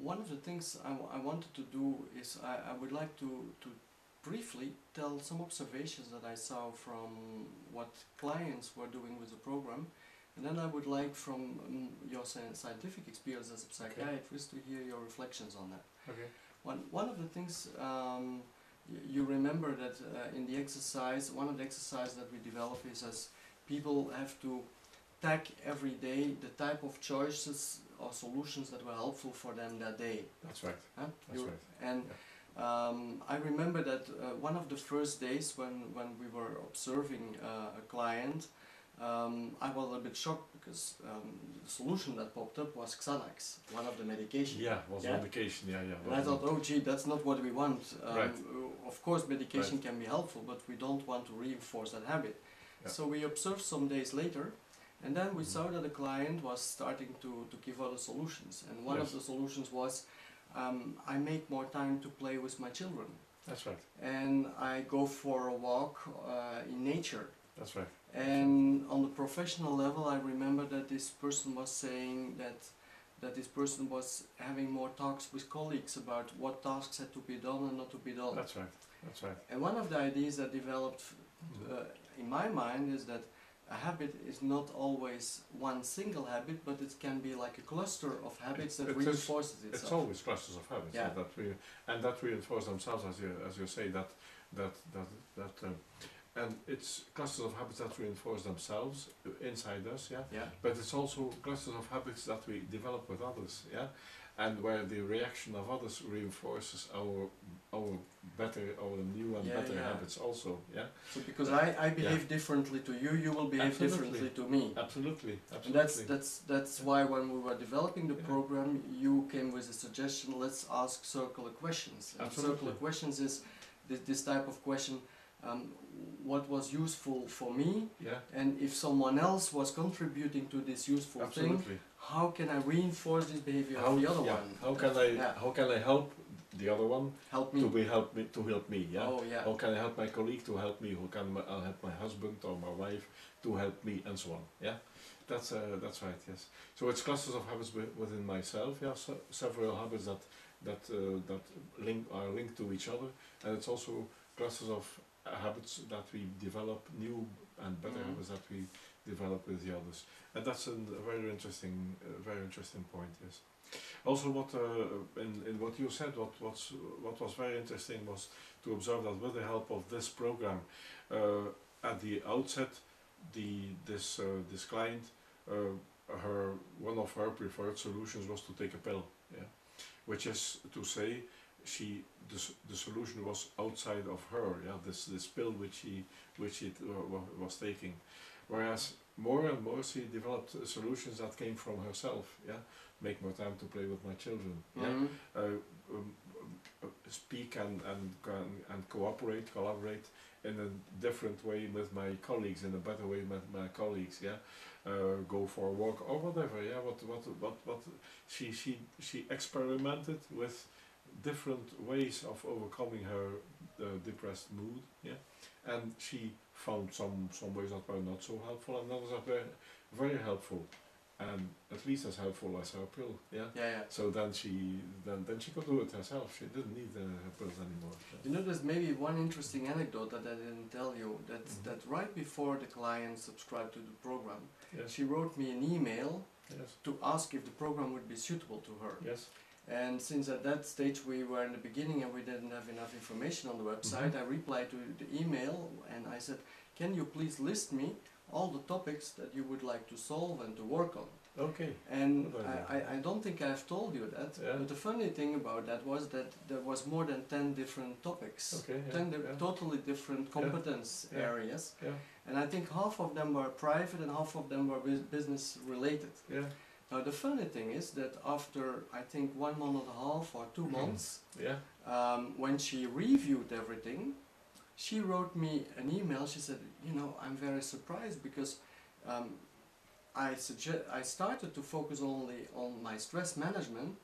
one of the things I wanted to do is I would like to briefly tell some observations that I saw from what clients were doing with the program, and then I would like from your scientific experience as a psychiatrist to hear your reflections on that. Okay. One of the things you remember that in the exercise, one of the exercises that we develop is as people have to tag every day the type of choices or solutions that were helpful for them that day. That's right. Huh? That's right. And I remember that one of the first days when we were observing a client, I was a little bit shocked because the solution that popped up was Xanax, one of the medications. Yeah, was medication, yeah. And I thought, oh gee, that's not what we want. Right. Of course medication can be helpful, but we don't want to reinforce that habit. Yeah. So we observed some days later, and then we saw that the client was starting to give other solutions. And one of the solutions was, I make more time to play with my children. That's right. And I go for a walk in nature. That's right. And on the professional level, I remember that this person was saying that this person was having more talks with colleagues about what tasks had to be done and not to be done. That's right. That's right. And one of the ideas that developed in my mind is that a habit is not always one single habit, but it can be like a cluster of habits that reinforces itself. It's always clusters of habits, yeah. that reinforce themselves, as you say, and it's clusters of habits that reinforce themselves inside us, yeah. Yeah. But it's also clusters of habits that we develop with others, yeah. And where the reaction of others reinforces our new and better habits also, yeah. So because I behave differently to you, you will behave differently to me. Absolutely, absolutely. And that's why when we were developing the program, you came with a suggestion, let's ask circular questions. And circular questions is this type of question, what was useful for me, and if someone else was contributing to this useful thing, how can I reinforce this behavior of the other one? How can I help the other one help me to help me? Yeah. Oh, yeah. How can I help my colleague to help me? How can I help my husband or my wife to help me, and so on? Yeah. That's right. Yes. So it's clusters of habits within myself. Yeah. So several habits that are linked to each other, and it's also clusters of habits that we develop, new and better habits that we develop with the others, and that's a very interesting point. Yes. Also, what in what you said, what was very interesting was to observe that with the help of this program, at the outset, this client, one of her preferred solutions was to take a pill. Yeah, which is to say, the solution was outside of her, yeah, this pill which she was taking, whereas more and more she developed solutions that came from herself, yeah, make more time to play with my children, speak and collaborate in a different way with my colleagues, in a better way with my colleagues, yeah, go for a walk or whatever, yeah, what she experimented with different ways of overcoming her depressed mood, yeah, and she found some ways that were not so helpful, and others are very helpful, and at least as helpful as her pill, yeah. So then she could do it herself. She didn't need her pills anymore. You know, there's maybe one interesting anecdote that I didn't tell you. That right before the client subscribed to the program, she wrote me an email to ask if the program would be suitable to her. Yes. And since at that stage we were in the beginning and we didn't have enough information on the website, I replied to the email and I said, can you please list me all the topics that you would like to solve and to work on? Okay. And I don't think I've told you that, but the funny thing about that was that there was more than 10 different topics, 10 totally different competence areas, and I think half of them were private and half of them were business related. Now the funny thing is that after I think 1 month and a half or 2 months, when she reviewed everything, she wrote me an email. She said, you know, I'm very surprised because I started to focus only on my stress management,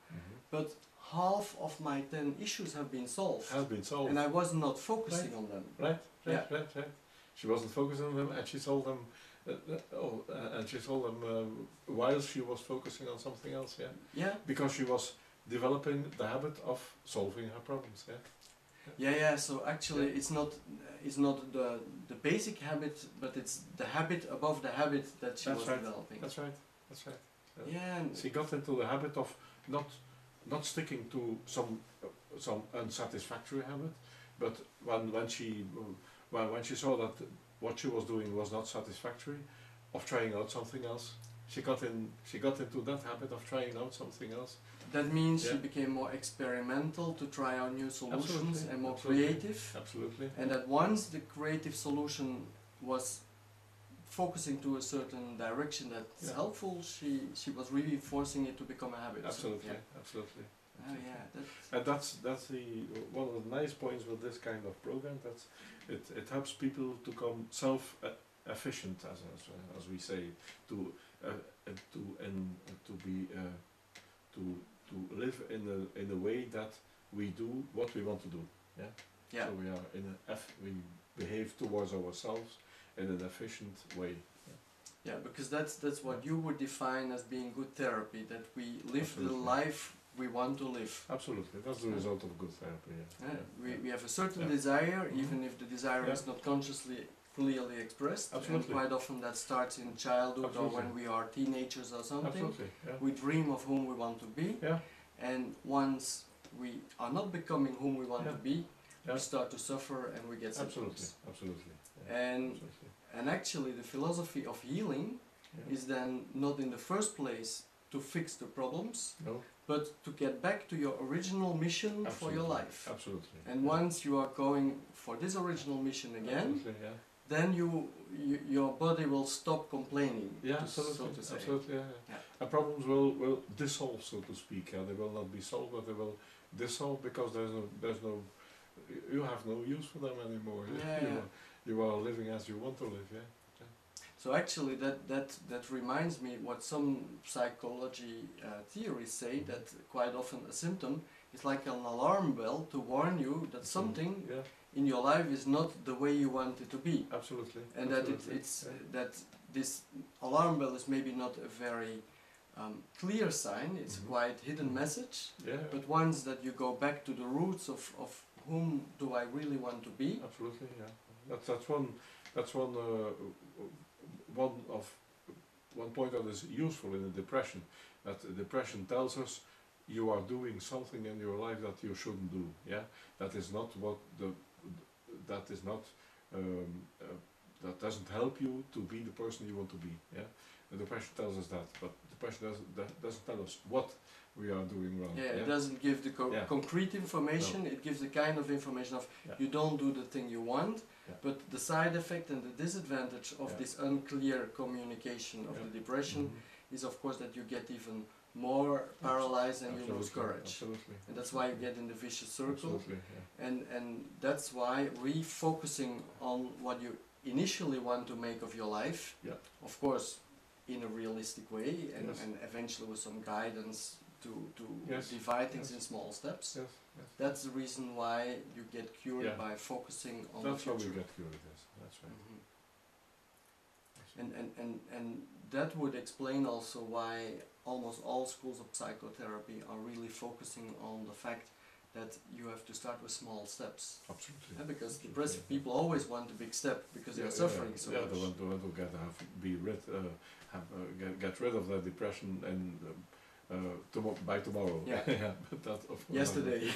but half of my 10 issues have been solved. And I was not focusing on them. Right. She wasn't focusing on them, and she solved them. And she told them while she was focusing on something else, because she was developing the habit of solving her problems. Yeah. So actually, it's not the basic habit, but it's the habit above the habit that she was developing. That's right. Yeah. She got into the habit of not sticking to some unsatisfactory habit, but when she saw that what she was doing was not satisfactory, of trying out something else. She got into that habit of trying out something else. That means she became more experimental to try out new solutions and more creative. Absolutely. And that once the creative solution was focusing to a certain direction that's helpful, she was really forcing it to become a habit. Absolutely. So, Absolutely. Oh, yeah, and that's one of the nice points with this kind of program. That's it helps people to become self-efficient, as we say, to live in a way that we do what we want to do. Yeah. So we behave towards ourselves in an efficient way. Yeah, because that's what you would define as being good therapy. That we live the life we want to live. Absolutely, that's the result of good therapy. We have a certain desire, even if the desire is not consciously clearly expressed. Absolutely. And quite often that starts in childhood or when we are teenagers or something. Absolutely. We dream of whom we want to be. And once we are not becoming whom we want to be, we start to suffer and we get symptoms. Absolutely. And actually the philosophy of healing is then not in the first place to fix the problems, but to get back to your original mission for your life. Absolutely. And once you are going for this original mission again, then your body will stop complaining. So to say. Absolutely. And problems will dissolve, so to speak. They will not be solved, but they will dissolve because you have no use for them anymore. You are living as you want to live. So actually that reminds me what some psychology theories say, that quite often a symptom is like an alarm bell to warn you that something in your life is not the way you want it to be. Absolutely. And that that this alarm bell is maybe not a very clear sign, it's a quite hidden message, but once that you go back to the roots of whom do I really want to be. Absolutely, that's one point that is useful in a depression. That depression tells us you are doing something in your life that you shouldn't do. That is not that doesn't help you to be the person you want to be. The depression tells us that, but depression doesn't tell us what we are doing wrong. It doesn't give the concrete information. It gives the kind of information of you don't do the thing you want, but the side effect and the disadvantage of this unclear communication of the depression is of course that you get even more paralyzed and you lose courage. And that's why you get in the vicious circle. And that's why refocusing on what you initially want to make of your life, of course in a realistic way and eventually with some guidance to divide things in small steps. That's the reason why you get cured by focusing on the future. That's how we get cured, that's right. And that would explain also why almost all schools of psychotherapy are really focusing on the fact that you have to start with small steps. Absolutely. Because depressive people always want a big step because they're suffering so much. They want to get rid of their depression and by tomorrow. But that, of course, yesterday.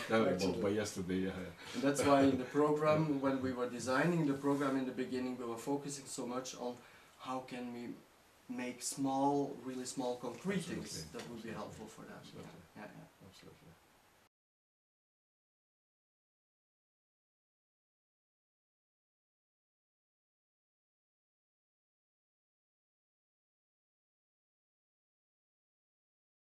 By yesterday. And that's why in the program, when we were designing the program in the beginning, we were focusing so much on how can we make really small concrete things that would be helpful for them. Absolutely.